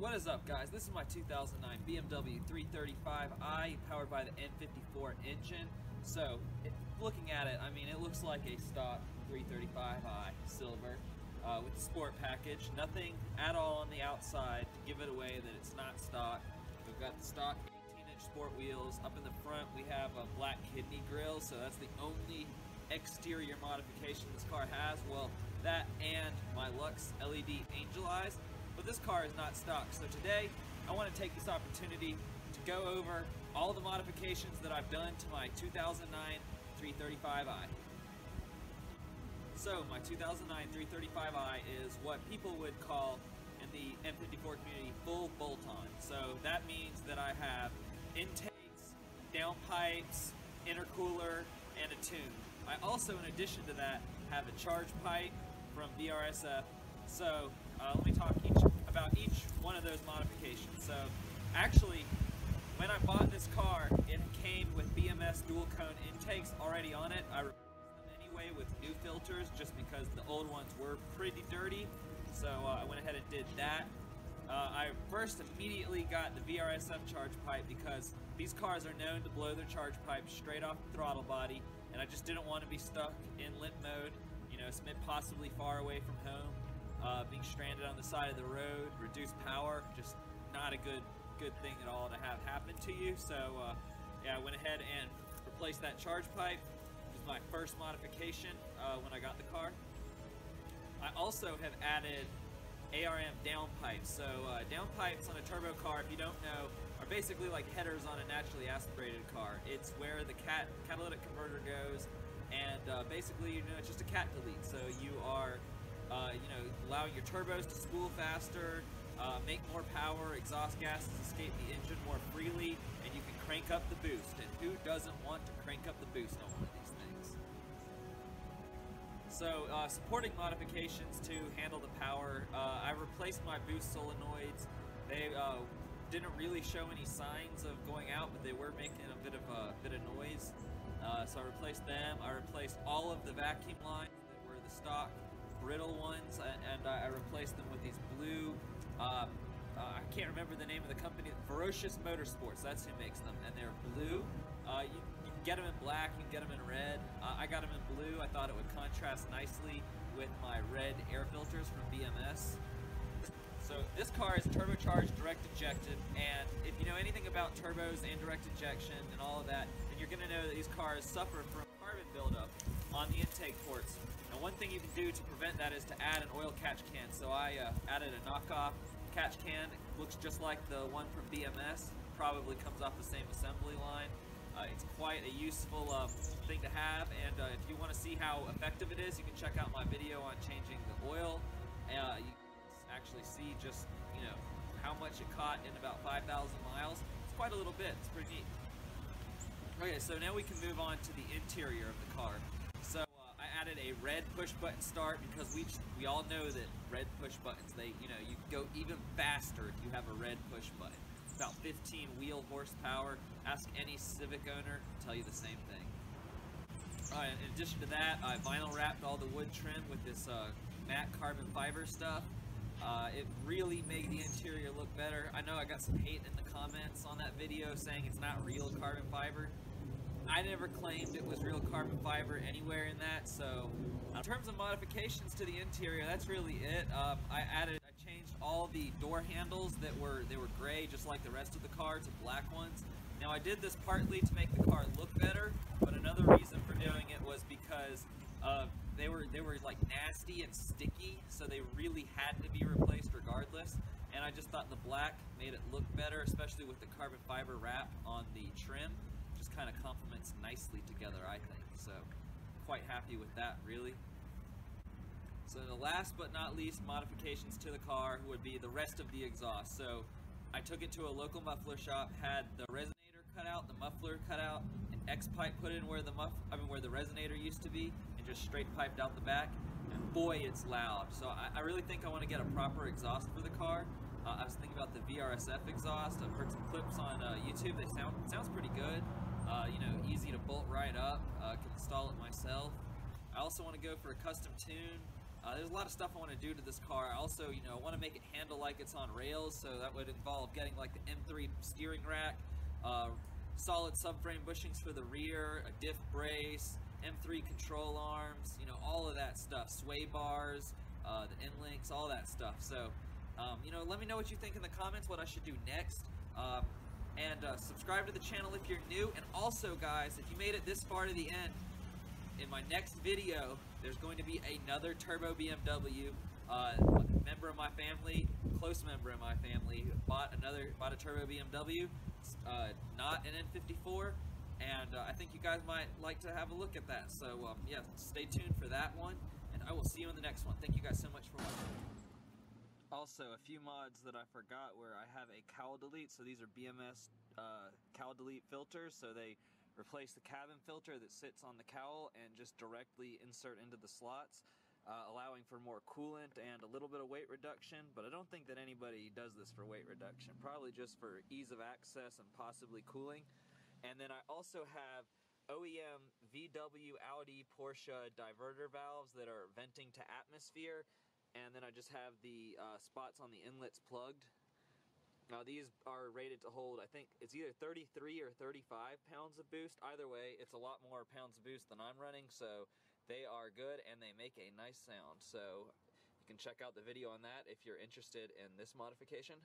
What is up, guys? This is my 2009 BMW 335i powered by the N54 engine. So, looking at it, I mean, it looks like a stock 335i silver with the sport package. Nothing at all on the outside to give it away that it's not stock. We've got the stock 18-inch sport wheels. Up in the front, we have a black kidney grille, so that's the only exterior modification this car has. Well, that and my Lux LED angel eyes. But this car is not stock, so today I want to take this opportunity to go over all the modifications that I've done to my 2009 335i. So my 2009 335i is what people would call in the N54 community full bolt-on. So that means that I have intakes, downpipes, intercooler, and a tune. I also, in addition to that, have a charge pipe from BRSF. So let me talk about each one of those modifications. So actually, when I bought this car, it came with BMS dual cone intakes already on it. I replaced them anyway with new filters just because the old ones were pretty dirty. So I went ahead and did that. I first immediately got the VRSF charge pipe because these cars are known to blow their charge pipe straight off the throttle body, and I just didn't want to be stuck in limp mode, you know, possibly far away from home. Being stranded on the side of the road, reduced power, just not a good thing at all to have happen to you. So yeah, I went ahead and replaced that charge pipe. It was my first modification when I got the car. I also have added ARM downpipes. So downpipes on a turbo car, if you don't know, are basically like headers on a naturally aspirated car. It's where the catalytic converter goes, and basically, you know, it's just a cat delete. So you are you know, allowing your turbos to spool faster, make more power, exhaust gases escape the engine more freely, and you can crank up the boost. And who doesn't want to crank up the boost on one of these things? So, supporting modifications to handle the power, I replaced my boost solenoids. They didn't really show any signs of going out, but they were making a bit of noise. So I replaced them. I replaced all of the vacuum lines that were the stock brittle ones, and I replaced them with these blue, I can't remember the name of the company, Ferocious Motorsports, that's who makes them, and they're blue. You can get them in black, you can get them in red. I got them in blue. I thought it would contrast nicely with my red air filters from BMS. So this car is turbocharged, direct injected, and if you know anything about turbos and direct injection and all of that, then you're going to know that these cars suffer from carbon buildup on the intake ports. And one thing you can do to prevent that is to add an oil catch can. So I added a knockoff catch can. It looks just like the one from BMS. Probably comes off the same assembly line. It's quite a useful thing to have, and if you want to see how effective it is, you can check out my video on changing the oil. You actually see just, you know, how much it caught in about 5,000 miles. It's quite a little bit. It's pretty neat. Okay, so now we can move on to the interior of the car. So I added a red push button start because we all know that red push buttons, you know, you go even faster if you have a red push button. About 15 wheel horsepower. Ask any Civic owner, tell you the same thing. Alright, in addition to that, I vinyl wrapped all the wood trim with this matte carbon fiber stuff. It really made the interior look better. I know I got some hate in the comments on that video saying it's not real carbon fiber. I never claimed it was real carbon fiber anywhere in that, so in terms of modifications to the interior, that's really it. I changed all the door handles that were gray, just like the rest of the car, to black ones. Now I did this partly to make the car look better, but another reason for doing it was because they were like nasty and sticky, so they really had to be replaced regardless. And I just thought the black made it look better, especially with the carbon fiber wrap on the trim. Just kind of complements nicely together, I think. So quite happy with that, really. So the last but not least modifications to the car would be the rest of the exhaust. So I took it to a local muffler shop, had the resonator cut out, the muffler cut out, an X pipe put in where the where the resonator used to be, and just straight piped out the back. And boy, it's loud. So I really think I want to get a proper exhaust for the car. I was thinking about the VRSF exhaust. I've heard some clips on YouTube. It sounds pretty good. You know, easy to bolt right up. Can install it myself. I also want to go for a custom tune. There's a lot of stuff I want to do to this car. I also, you know, want to make it handle like it's on rails, so that would involve getting like the M3 steering rack, solid subframe bushings for the rear, a diff brace, M3 control arms, you know, all of that stuff, sway bars, the end links, all that stuff. So, you know, let me know what you think in the comments, what I should do next. And subscribe to the channel if you're new. And also, guys, if you made it this far to the end, in my next video, there's going to be another turbo BMW. A member of my family, close member of my family, bought a turbo BMW, not an N54, and I think you guys might like to have a look at that. So yeah, stay tuned for that one, and I will see you in the next one. Thank you guys so much for watching. Also, a few mods that I forgot where I have a Cal Delete. So these are BMS Cal Delete filters. So they replace the cabin filter that sits on the cowl and just directly insert into the slots, allowing for more coolant and a little bit of weight reduction. But I don't think that anybody does this for weight reduction, probably just for ease of access and possibly cooling. And then I also have OEM VW, Audi, Porsche diverter valves that are venting to atmosphere. And then I just have the spots on the inlets plugged. Now these are rated to hold, I think it's either 33 or 35 pounds of boost. Either way, it's a lot more pounds of boost than I'm running, so they are good and they make a nice sound. So you can check out the video on that if you're interested in this modification.